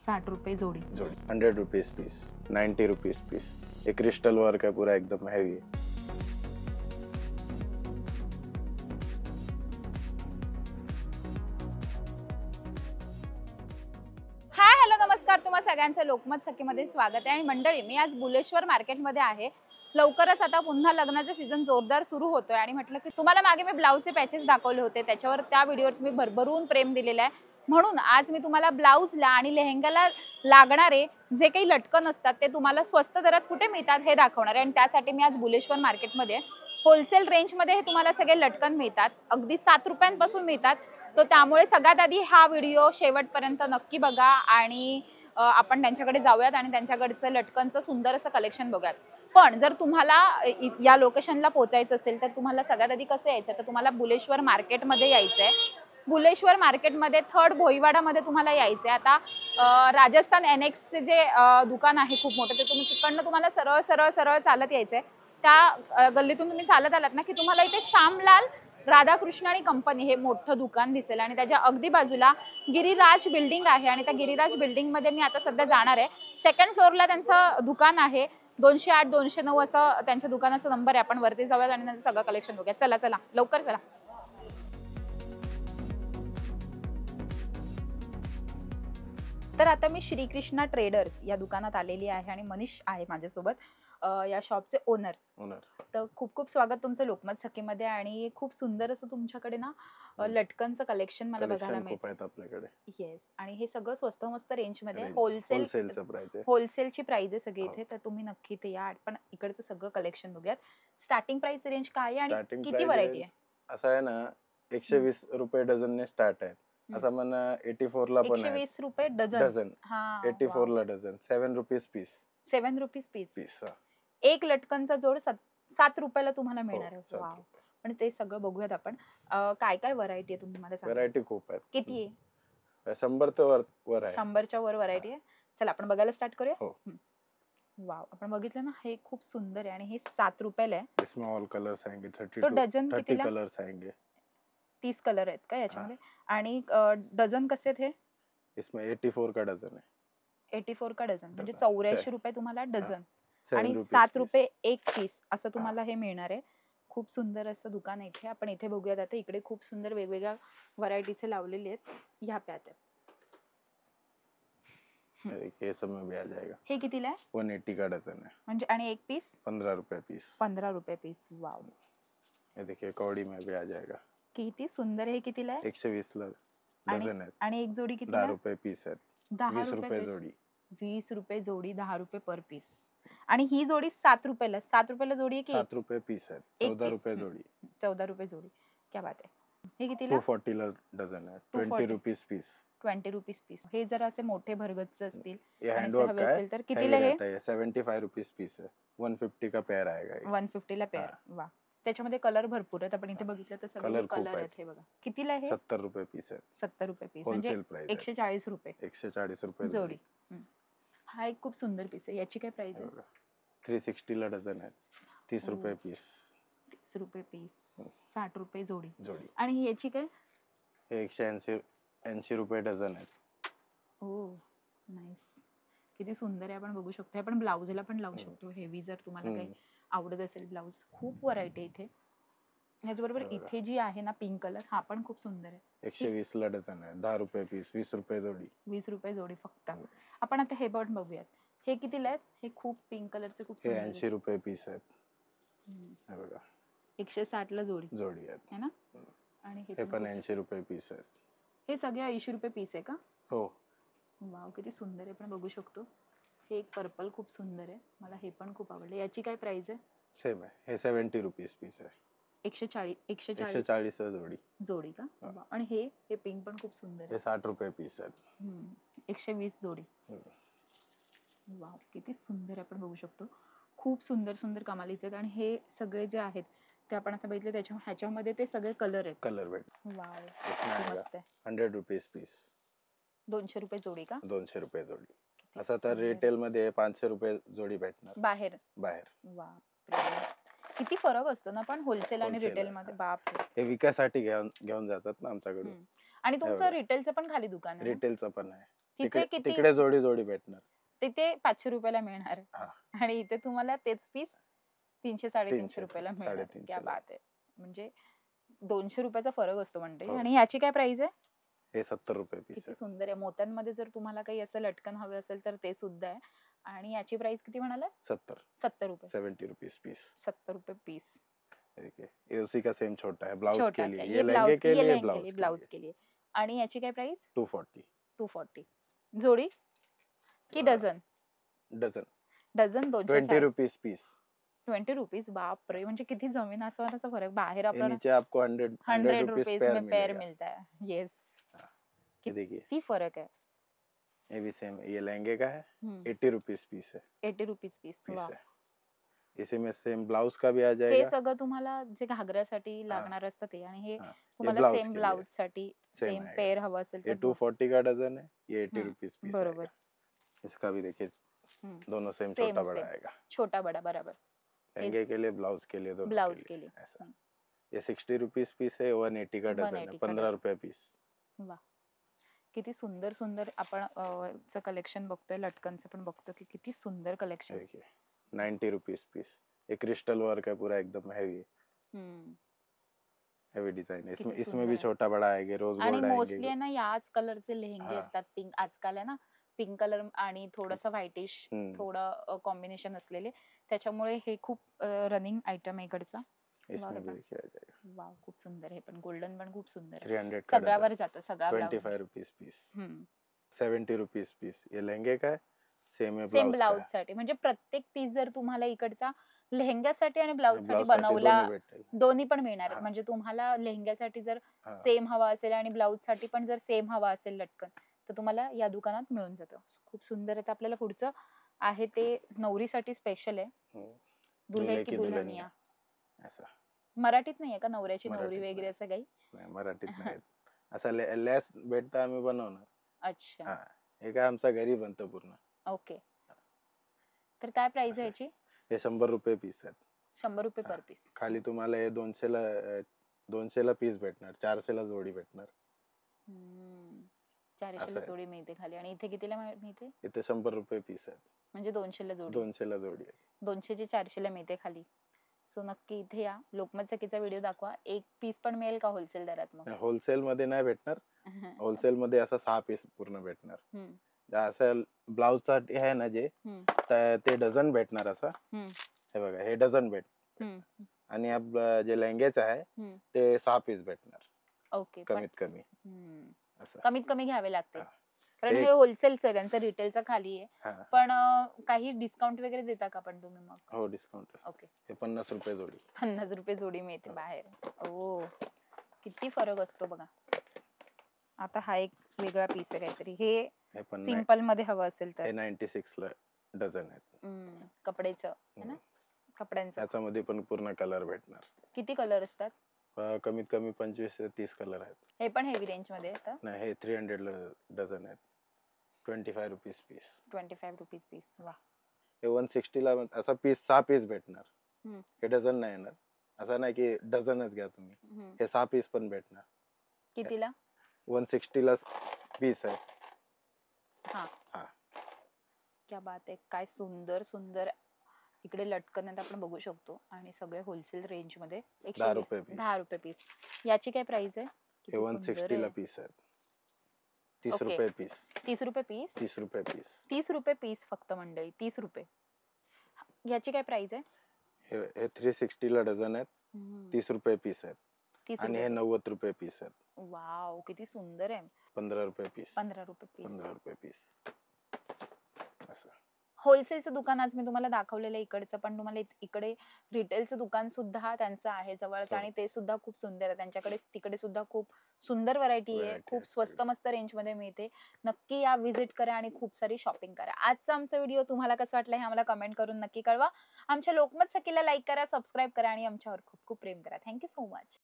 60 रुपये जोड़ी। 100 rupees piece, 90 rupees piece. ये क्रिस्टल वर्क है पूरा एकदम हैवी। हाय हॅलो नमस्कार, तुम्हा सगळ्यांचं लोकमत सखीमध्ये स्वागत आहे। आणि मंडळी, मी आज बुलेश्वर मार्केटमध्ये आहे। लवकरच आता पुन्हा लग्नाचा सीझन जोरदार सुरू होतोय आणि म्हटलं की तुम्हाला मागे मी ब्लाऊजचे पॅचेस दाखवले होते, त्याच्यावर त्या व्हिडिओवर तुम्ही भरभरून प्रेम दिलेलं आहे, म्हणून आज मी तुम्हाला ब्लाऊजला आणि लेहंगाला लागणारे जे काही लटकन असतात ते तुम्हाला स्वस्त दरात कुठे मिळतात हे दाखवणार आहे। आणि त्यासाठी मी आज बुलेश्वर मार्केटमध्ये होलसेल रेंजमध्ये हे तुम्हाला सगळे लटकन मिळतात, अगदी 7 रुपयांपासून मिळतात। तो त्यामुळे सगळ्यात आधी हा व्हिडिओ शेवटपर्यंत नक्की बघा आणि आपण त्यांच्याकडे जाऊयात आणि त्यांच्याकडचं लटकनचं सुंदर असं कलेक्शन बघूयात। पण जर तुम्हाला या लोकेशनला पोहोचायचं असेल तर तुम्हाला सगळ्यात आधी कसं यायचं, तर तुम्हाला बुलेश्वर मार्केटमध्ये यायचं आहे। बुलेश्वर मार्केटमध्ये 3rd भोईवाडामध्ये तुम्हाला यायचं आहे। आता राजस्थान NXचे जे दुकान आहे खूप मोठं, ते तिकडनं तुम्हाला सरळ सरळ सरळ चालत यायचं आहे। त्या गल्लीतून तुम्ही चालत आलात ना की तुम्हाला इथे श्यामलाल राधाकृष्ण आणि कंपनी हे मोठं दुकान दिसेल आणि त्याच्या अगदी बाजूला गिरिराज बिल्डिंग आहे आणि त्या गिरिराज बिल्डिंग मध्ये मी आता सध्या जाणार आहे। 2nd फ्लोअरला त्यांचं दुकान आहे, 208 209 असं त्यांच्या दुकानाचा नंबर आहे। आपण वरती जाऊयात आणि त्यांचं सगळं कलेक्शन बघूया। चला चला लवकर चला। तर आता मी श्रीकृष्णा ट्रेडर्स या दुकानात आलेली आहे आणि मनीष आहे माझ्यासोबत, या शॉपचे ओनर। तर खूप खूप स्वागत तुमचं लोकमत सखीमध्ये। आणि खूप सुंदर असं तुमच्याकडे ना लटकनचं कलेक्शन मला बघायला मिळतं आपल्याकडे। येस, आणि हे सगळं स्वस्त मस्त रेंज मध्ये होलसेलची प्राइस आहे सगळी इथे। तर तुम्ही नक्की ते या, पण इकडचं सगळं कलेक्शन बघूयात। स्टार्टिंग प्राइस रेंज काय आहे आणि किती व्हरायटी आहे? असं आहे ना, 120 रुपये डझनने स्टार्ट आहे। असं म्हणा 84 ला पण आहे। 120 रुपये डझन। हां, 84 ला dozen, 7 rupees piece. 7 rupees piece. एक लटकनचा जोड 7 रुपयाला तुम्हाला मिळणार आहे। वाव, पण ते सगळं बघूयात आपण। काय काय व्हरायटी आहे तुम्ही मला सांगा? व्हरायटी खूप आहेत। किती आहे? 100 वर आहे। 100च्या वर व्हरायटी आहे। चला आपण बघायला स्टार्ट करूया। हो। वाव, आपण बघितलं ना, हे खूप सुंदर आहे आणि हे 7 रुपयाला आहे। इसमें ऑल कलर्स आएंगे, 32 तो डझन 30 कितीला? कलर्स आएंगे। 30 कलर आहेत का याच्यामध्ये? आणि डझन कसे आहेत हे? इसमें 84 का डझन है। 84 का डझन, म्हणजे 84 रुपये तुम्हाला डझन आणि 7 7 रुपये एक पीस असं तुम्हाला हे मिळणार आहे। खूप सुंदर असं दुकान आहे इथे। आपण इथे बघूयात आता, इकडे खूप सुंदर वेगवेगळ्या व्हरायटीचे लावलेले आहेत। ह्या पॅट आहेत, ये सब में भी आ जाएगा। हे कितीला आहे? 180 का डझन है, म्हणजे आणि एक पीस 15 रुपए पीस। 15 रुपये पीस। वाव, ये देखिए कौड़ी में भी आ जाएगा। किती सुंदर आहे। हे कितीला आहे? 120 ला डझन है। आणि एक जोडी कितीला? 10 रुपए पीस है। 20 रुपए जोड़ी। 20 रुपये जोडी, 10 रुपये पर पीस। आणि ही जोडी 7 रुपयाला। 7 रुपयाला जोडी आहे की 7 रुपए पीस है, 14 रुपए जोड़ी। 14 रुपये जोडी, क्या बात आहे। हे कितीला? 240 ला डझन है, 20 रुपीस पीस। 20 rupees piece. हे जर असे मोठे भरगच्च असतील ये आणि हैंड असे वर्क हवे का असतील तर कितीला हे? 75 रुपीस पीस है, 150 का पेयर आएगा ये। 150 ला पेयर। वा, त्याच्यामध्ये कलर भरपूर आहेत। आपण इथे बघितलं तर सगळे कलर आहेत। हे बघा कितीला आहे? 70 रुपए पीस है। 70 रुपये पीस, म्हणजे 140 रुपये 140 रुपए जोडी। हा एक खूप सुंदर पीस आहे। याची काय प्राइस आहे? 360 ला डझन है, 30 रुपए पीस। 30 रुपये पीस, 60 रुपये जोडी। जोडी। आणि याची काय? 180 रुपये डझन है। ओ नाईस, किती सुंदर आहे। आपण बघू शकतो, आपण ब्लाउजला पण लावू शकतो हेवी, जर तुम्हाला काही आवडत असेल ब्लाउज। खूप व्हरायटी आहे इथे। याचबरोबर इथे जी आहे ना पिंक कलर, हा पण खूप सुंदर आहे। 120 ला डझन है, 10 रुपए पीस, 20 रुपए जोडी। 20 रुपये जोडी फक्त। आपण आता हे पण बघूयात, हे कितीला आहेत? हे खूप पिंक कलरचे खूप सुंदर 80 रुपए पीस है। हे बघा 160 ला जोडी आहे ना। आणि हे पण 80 रुपए पीस है। हे सगळे 80 रुपये पीस आहे का? हो। वाव, किती सुंदर आहे। पण बघू शकतो, हे एक पर्पल खूप सुंदर आहे, मला हे पण खूप आवडले। याची काय प्राइस आहे? सेम है, हे 70 रुपीस पीस है। 140 जोडी का? आणि हे पिंक पण खूप सुंदर आहे। हे 60 रुपये पीस है। 120 जोडी। वाव, किती सुंदर आहे। आपण बघू शकतो, खूप सुंदर सुंदर कमालीचे आहेत। आणि हे सगळे जे आहेत ते आपण आता बघितले, ह्याच्यामध्ये ते सगळे कलर आहेत। Colour weight. वाव, मस्त आहे। 100 रुपीस पीस, 200 रुपये जोडी का? 200 रुपये जोडी। असं तर रिटेल मध्ये 500 रुपये जोडी भेटणार बाहेर। बाप, किती फरक असतो ना पण होलसेल आणि रिटेल मध्ये। बाप, हे विकायसाठी घेऊन जातात ना आमच्याकडून। आणि तुमचं रिटेलचं पण खाली दुकान आहे? रिटेलचं पण आहे। तिथे किती तिकडे जोडी जोडी भेटणार. तिथे 500 रुपयाला मिळणार हा. आणि इथे तुम्हाला तेच पीस 300-350 रुपयाला मिळणार. 350 क्या ला. बात आहे. म्हणजे 200 रुपयाचा फरक असतो म्हणजे. हो. आणि याची काय प्राइस आहे? हे 70 रुपये पीस किती आहे. सुंदर आहे. मोत्यांमध्ये जर तुम्हाला काही असं लटकन हवे असेल तर ते सुद्धा आहे. आणि याची प्राइस किती म्हणाला? 70 70 रुपये. 70 रुपीस पीस. 70 रुपये पीस. देखिए ये उसी का सेम छोटा है, ब्लाउज छोटा के लिए, क्या? ये ये लहंगे ब्लाउज के ये लिए, लहंगे के ब्लाउज लिए, के ब्लाउज लिए के लिए. आणि याची काय प्राइस? 240 240. जोडी की dozen? Dozen. Dozen 20 240. Rupees piece. 20 rupees. बाप रे, म्हणजे किती जमीन आसमानाचा फरक. बाहेर ये आपल्याला नीचे आपको 100 100 रुपीस रुपीज पेयर में पेयर मिलेगा. मिलता है. येस. हाँ, ये देखिए किती फरक आहे. ये भी सेम, ये लहंगे का है, हम्म. 80 रुपीस पीस है. 80 रुपीज पीस. पीस वा. है. इसी में सेम ब्लाउज का भी आ हे जाएगा. सगळं तुम्हाला जे घागऱ्यासाठी लागणार असतं ते, आणि हे हाँ, तुम्हाला ब्लाउज सेम के लिए. ब्लाउज साठी सेम सेम आएगा. पेयर हवं असेल ये तर 240 का डजन है, ये 80 हम्म, रुपीस पीस बरोबर. आएगा. इसका भी देखिए हम्म, दोनों सेम सेम छोटा बड़ा सेम. आएगा. छोटा बड़ा बराबर. लहंगे के लिए, ब्लाउज के लिए, दोनों ब्लाउज के के लिए लिए. ऐसा. ये 60 रुपीस पीस है, 180 का डजन है, 180 का 15 डझन. रुपए पीस. वा. किती सुंदर सुंदर आपण चं कलेक्शन बघतोय. लटकनचं पण बघतो की किती सुंदर कलेक्शन. देखिए 90 रुपीस पीस. ये क्रिस्टल वर्क है पूरा, एकदम हैवी हैवी डिजाइन है. इसमें किती इसमें भी सुंदर आहे. छोटा बड़ा आएंगे, रोज आणि गोल्ड मोस्टली आएंगे. आहे ना याच कलरचे लेहंगे हा. असतात. पिंक आजकाल आहे ना, पिंक कलर आणि थोडंसं व्हाईटिश, हम्म. थोडं कॉम्बिनेशन असलेले, त्याच्यामुळे हे खूप रनिंग आयटम आहे इकडचा. इसमें भी बरोबर. देखिए आ जाएगा वाव, खूप सुंदर आहे. पण गोल्डन पण खूप सुंदर आहे. 300 का डजन, सगळ्यावर जातं, सगळा blouse. 25 rupees piece, 70 rupees piece. ये लहंगे का है, सेम है सेम ब्लाउज का ब्लाउज है. साठी. म्हणजे प्रत्येक पीस जर तुम्हाला इकडचा लेहंग्यासाठी आणि ब्लाउज साठी ब्लाउज साठी बनवला, दोन्ही भेटेल. दोन्ही पण मिळणार आहे. हा. म्हणजे तुम्हाला लेहंग्यासाठी जर हा. सेम हवा असेल आणि ब्लाउज साठी पण जर सेम हवा असेल लटकन, तर तुम्हाला या दुकानात मिळून जातं. खूप सुंदर आहे. तर आपल्याला पुढचं आहे ते नवरीसाठी स्पेशल आहे. हम्म. दुल्हे की दुल्हनिया. ऐसा मराठीत नाहीये का नवऱ्याची नवरी मराठीत वगैरे नाही. असं काही? नाही मराठीत नाही. असं लेस भेटतं, आम्ही बनवणार. अच्छा. हा, हे काय आमचा घरी बनतं पूर्ण. ओके. तर काय प्राइस असं आहे आहे. याची? हे 100 रुपये पीस आहेत. 100 रुपये हा. पर पीस. खाली तुम्हाला हे 200 ला पीस भेटणार, 400 ला जोडी भेटणार. 400 असं ला आहे. जोडी मिळते खाली. आणि इथे कितीला मिळते? इथे 100 रुपये पीस आहेत. म्हणजे 200 ला जोडी. 200 ला जोडी आहे. 200 ची 400 ला मिळते खाली. सो नक्की इथे या. लोकमत सखीचा व्हिडिओ दाखवा. एक पीस पण मिळेल का होलसेल दरात मग? होलसेल मध्ये नाही भेटणार. होलसेल मध्ये असा 6 पीस पूर्ण भेटणार. असं ब्लाउज साठी आहे ना जे, ते डझन भेटणार असं. हे बघा, हे डझन भेट. आणि जे लेहंगेच आहे ते 6 पीस भेटणार. ओके. कमीत कमी असं. कमीत कमी घ्यावे लागते. हा. कारण हे होलसेलचं आहे, त्यांचं रिटेलचं खाली आहे. हा. पण काही डिस्काउंट वगैरे देता का पण तुम्ही मग? हो, डिस्काउंट. ओके. हे 50 रुपये जोडी. 50 रुपये जोडी मिळते बाहेर. ओ, किती फरक असतो बघा. आता हा एक वेगळा पीस आहे काहीतरी. हे पण सिंपल मध्ये हवं असेल तर हे 96 ला डझन आहेत. कपड्याचं है ना, कपड्यांचं. त्याच्यामध्ये पण पूर्ण कलर भेटणार. किती कलर असतात? कमीत कमी 25 ते 30 कलर आहेत. हे पण हेवी रेंज मध्ये येतं? नाही, हे 300 ला डझन आहेत. 25 रुपीस पीस. 25 rupees piece. वा. हे 160 ला असा पीस 6 पीस भेटणार. हे डझन नाही येणार. असं नाही की डझनच घ्या तुम्ही. हे 6 पीस पण भेटणार. कितीला? 160 ला पीस आहे. हा. हा. क्या बात आहे. काय सुंदर सुंदर इकडे लटकन आहेत, आपण बघू शकतो. आणि सगळे होलसेल रेंज मध्ये. 10 रुपये पीस. 10 रुपये पीस. याची काय प्राइस आहे? हे 160 ला पीस आहेत. 30 रुपये पीस. 30 रुपये पीस. 30 रुपये पीस. 30 रुपये पीस फक्त मंडळी. 30 रुपये. याची काय प्राइस आहे? हे 360 ला डझन आहेत. 30 रुपये पीस आहेत. 30 आणि हे 90 रुपये पीस आहेत. वाव, किती सुंदर आहे. 15 रुपये पीस. 15 रुपये पीस. 15 रुपये पीस. असं होलसेलचं दुकान आज मी तुम्हाला दाखवलेलं इकडचं, पण तुम्हाला इकडे रिटेलचं दुकान सुद्धा त्यांचं आहे जवळच. आणि ते सुद्धा खूप सुंदर आहे. त्यांच्याकडे तिकडे सुद्धा खूप सुंदर व्हरायटी आहे. खूप स्वस्त मस्त रेंज मध्ये मिळते. नक्की या, विजिट करा आणि खूप सारी शॉपिंग करा. आजचा आमचा व्हिडिओ तुम्हाला कसं वाटलं हे आम्हाला कमेंट करून नक्की कळवा. आमच्या लोकमत सखीला लाईक करा, सबस्क्राईब करा आणि आमच्यावर खूप खूप प्रेम करा. Thank you so much.